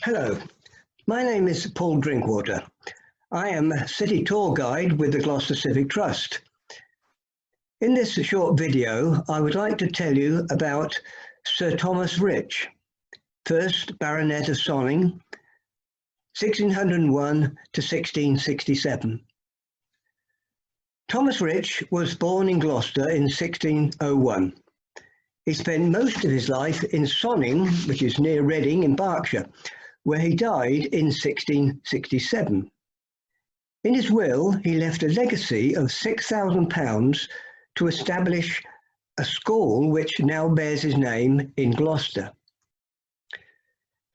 Hello, my name is Paul Drinkwater. I am a city tour guide with the Gloucester Civic Trust. In this short video, I would like to tell you about Sir Thomas Rich, 1st Baronet of Sonning, 1601 to 1667. Thomas Rich was born in Gloucester in 1601. He spent most of his life in Sonning, which is near Reading in Berkshire, where he died in 1667. In his will, he left a legacy of £6,000 to establish a school which now bears his name in Gloucester.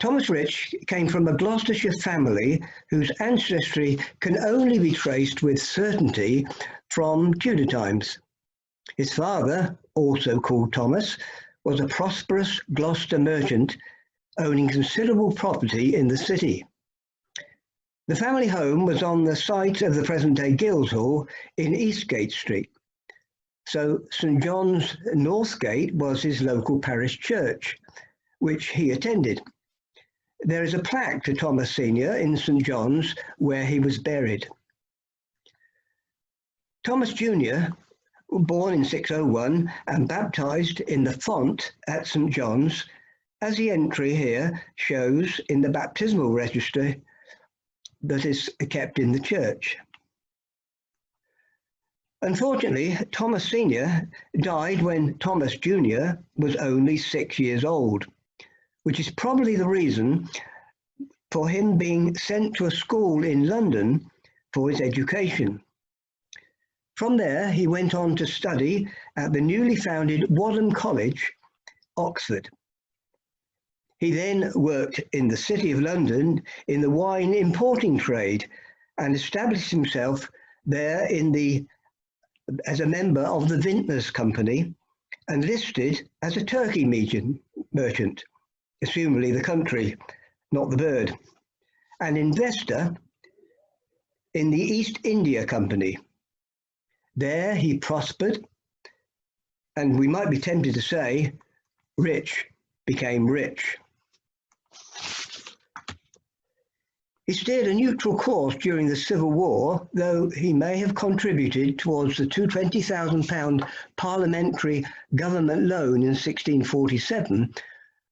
Thomas Rich came from a Gloucestershire family whose ancestry can only be traced with certainty from Tudor times. His father, also called Thomas, was a prosperous Gloucester merchant owning considerable property in the city. The family home was on the site of the present-day Guildhall in Eastgate Street. So St John's Northgate was his local parish church, which he attended. There is a plaque to Thomas Senior in St John's where he was buried. Thomas Junior, born in 601 and baptised in the font at St John's, as the entry here shows in the baptismal register that is kept in the church. Unfortunately, Thomas Senior died when Thomas Junior was only 6 years old, which is probably the reason for him being sent to a school in London for his education. From there, he went on to study at the newly founded Wadham College, Oxford. He then worked in the City of London in the wine importing trade and established himself there as a member of the Vintners Company and listed as a turkey merchant, assumably the country, not the bird, an investor in the East India Company. There he prospered, and we might be tempted to say, rich became rich. He steered a neutral course during the Civil War, though he may have contributed towards the £20,000 parliamentary government loan in 1647,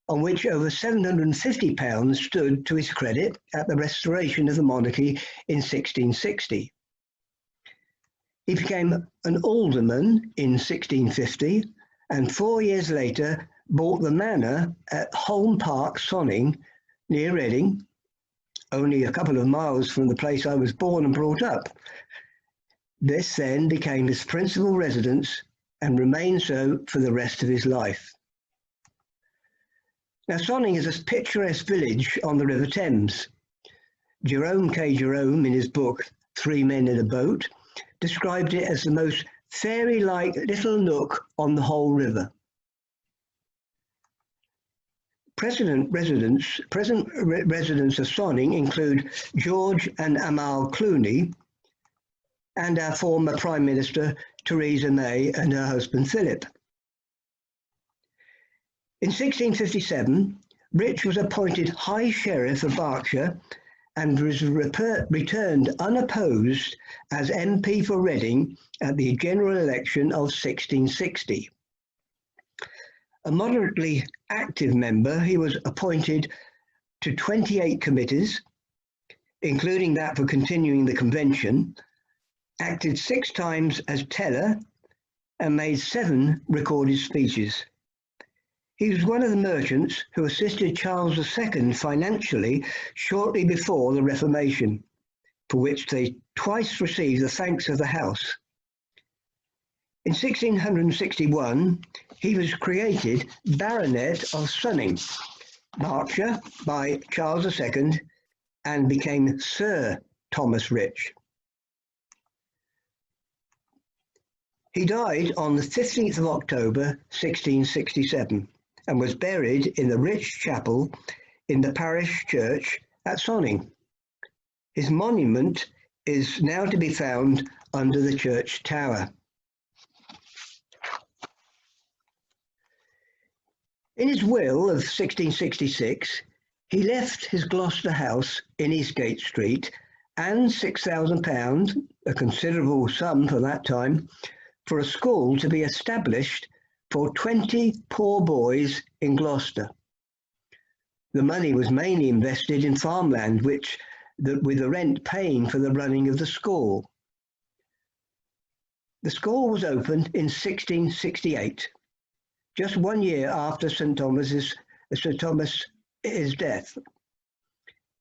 on which over £750 stood to his credit at the restoration of the monarchy in 1660. He became an alderman in 1650, and 4 years later bought the manor at Holme Park, Sonning, near Reading, only a couple of miles from the place I was born and brought up. This then became his principal residence and remained so for the rest of his life. Now, Sonning is a picturesque village on the River Thames. Jerome K. Jerome, in his book 3 Men in a Boat, described it as the most fairy-like little nook on the whole river. Present residents of Sonning include George and Amal Clooney and our former Prime Minister Theresa May and her husband Philip. In 1657, Rich was appointed High Sheriff of Berkshire and was returned unopposed as MP for Reading at the general election of 1660. A moderately active member, he was appointed to 28 committees, including that for continuing the convention, acted 6 times as teller, and made 7 recorded speeches. He was one of the merchants who assisted Charles II financially shortly before the Reformation, for which they twice received the thanks of the House. In 1661, he was created Baronet of Sonning, Berkshire, by Charles II, and became Sir Thomas Rich. He died on the 15th of October, 1667, and was buried in the Rich Chapel in the parish church at Sonning. His monument is now to be found under the church tower. In his will of 1666, He left his Gloucester house in Eastgate Street and £6,000, a considerable sum for that time, for a school to be established for 20 poor boys in Gloucester. The money was mainly invested in farmland, with the rent paying for the running of the school. The school was opened in 1668, just 1 year after St. Thomas's death.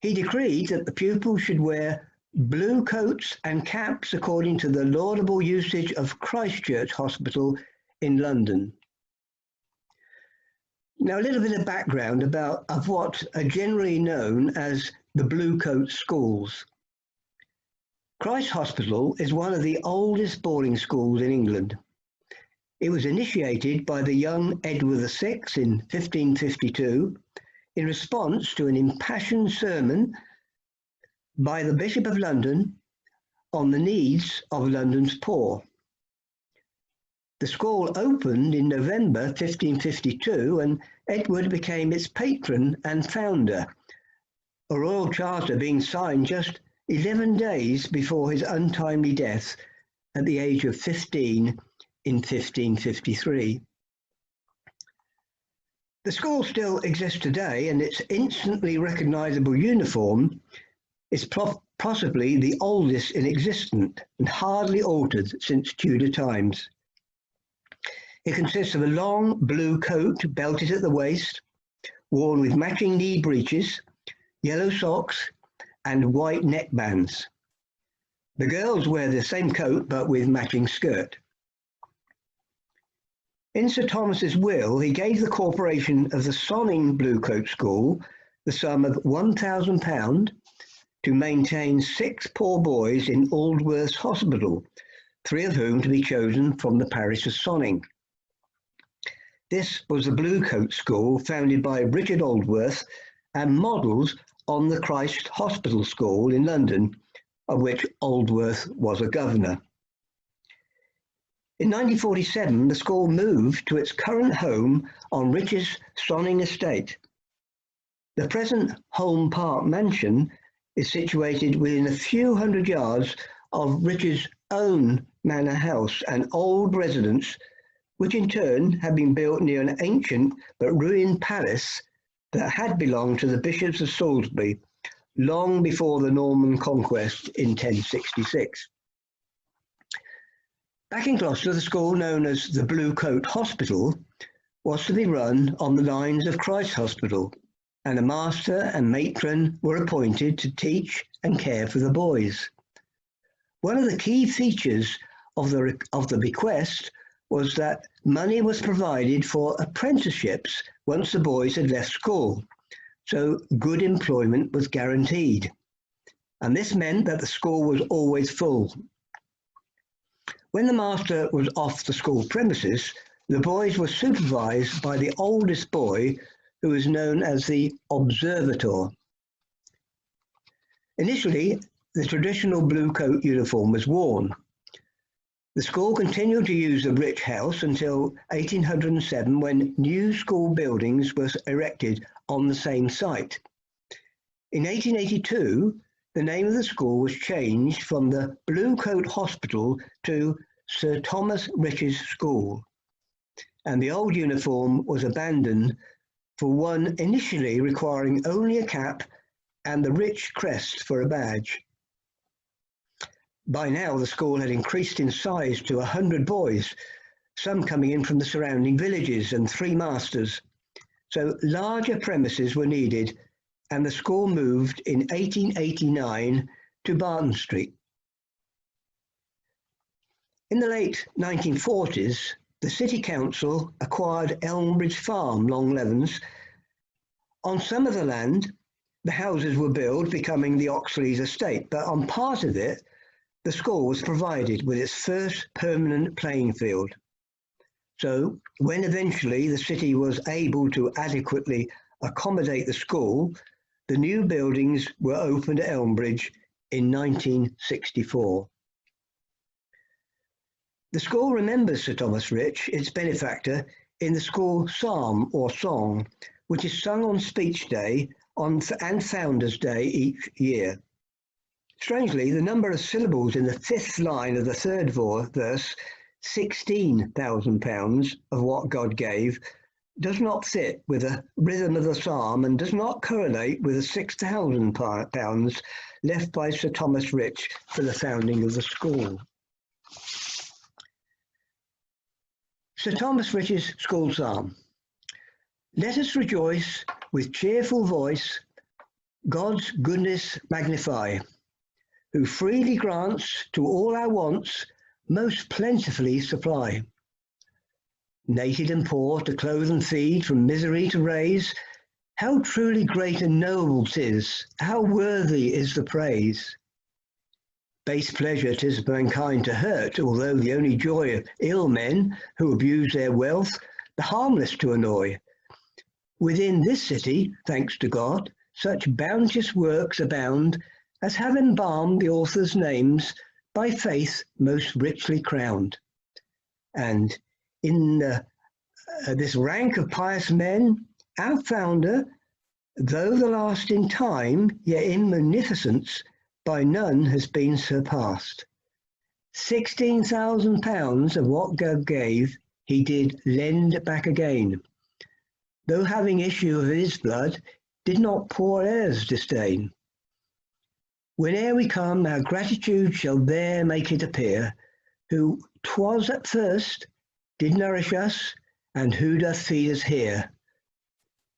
He decreed that the pupils should wear blue coats and caps according to the laudable usage of Christchurch Hospital in London. Now, a little bit of background of what are generally known as the Blue Coat schools. Christ Hospital is one of the oldest boarding schools in England. It was initiated by the young Edward VI in 1552 in response to an impassioned sermon by the Bishop of London on the needs of London's poor. The school opened in November 1552 and Edward became its patron and founder, a royal charter being signed just 11 days before his untimely death at the age of 15 in 1553. The school still exists today, and its instantly recognisable uniform is possibly the oldest in existence and hardly altered since Tudor times. It consists of a long blue coat belted at the waist, worn with matching knee breeches, yellow socks, and white neckbands. The girls wear the same coat but with matching skirt. In Sir Thomas's will, he gave the corporation of the Sonning Blue Coat School the sum of £1,000 to maintain 6 poor boys in Aldworth Hospital, 3 of whom to be chosen from the parish of Sonning. This was the Blue Coat School founded by Richard Aldworth and modelled on the Christ Hospital School in London, of which Aldworth was a governor. In 1947, the school moved to its current home on Rich's Sonning estate. The present Home Park mansion is situated within a few hundred yards of Rich's own manor house and old residence, which in turn had been built near an ancient but ruined palace that had belonged to the bishops of Salisbury long before the Norman conquest in 1066. Back in Gloucester, the school known as the Blue Coat Hospital was to be run on the lines of Christ Hospital, and a master and matron were appointed to teach and care for the boys. One of the key features of the bequest was that money was provided for apprenticeships once the boys had left school, so good employment was guaranteed. And this meant that the school was always full. When the master was off the school premises, the boys were supervised by the oldest boy, who was known as the observator. Initially, the traditional blue coat uniform was worn. The school continued to use the Rich House until 1807, when new school buildings were erected on the same site. In 1882, the name of the school was changed from the Blue Coat Hospital to Sir Thomas Rich's School, and the old uniform was abandoned for one initially requiring only a cap and the Rich crest for a badge. By now, the school had increased in size to 100 boys, some coming in from the surrounding villages, and 3 masters. So larger premises were needed, and the school moved in 1889 to Barton Street. In the late 1940s, the City Council acquired Elmbridge Farm, Long Levens. On some of the land, the houses were built, becoming the Oxleys estate, but on part of it, the school was provided with its first permanent playing field. So when eventually the city was able to adequately accommodate the school, the new buildings were opened at Elmbridge in 1964. The school remembers Sir Thomas Rich, its benefactor, in the school psalm or song, which is sung on Speech Day and Founders Day each year. Strangely, the number of syllables in the 5th line of the 3rd verse, £16,000 of what God gave, does not fit with the rhythm of the psalm and does not correlate with the £6,000 left by Sir Thomas Rich for the founding of the school. Sir Thomas Rich's School Psalm. Let us rejoice with cheerful voice, God's goodness magnify, who freely grants to all our wants, most plentifully supply. Naked and poor to clothe and feed, from misery to raise, how truly great and noble 'tis, how worthy is the praise. Base pleasure 'tis mankind to hurt, although the only joy of ill men who abuse their wealth, the harmless to annoy. Within this city, thanks to God, such bounteous works abound as have embalmed the author's names, by faith most richly crowned. And in this rank of pious men, our founder, though the last in time, yet in munificence, by none has been surpassed. £16,000 of what God gave, he did lend back again. Though having issue of his blood, did not poor heirs disdain. Whene'er we come, our gratitude shall there make it appear, who 'twas at first did nourish us, and who doth feed us here.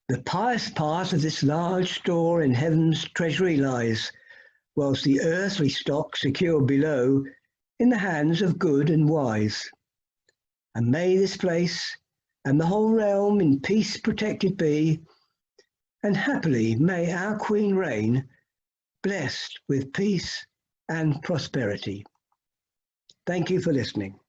The pious part of this large store in heaven's treasury lies, whilst the earthly stock secure below in the hands of good and wise. And may this place and the whole realm in peace protected be, and happily may our Queen reign, blessed with peace and prosperity. Thank you for listening.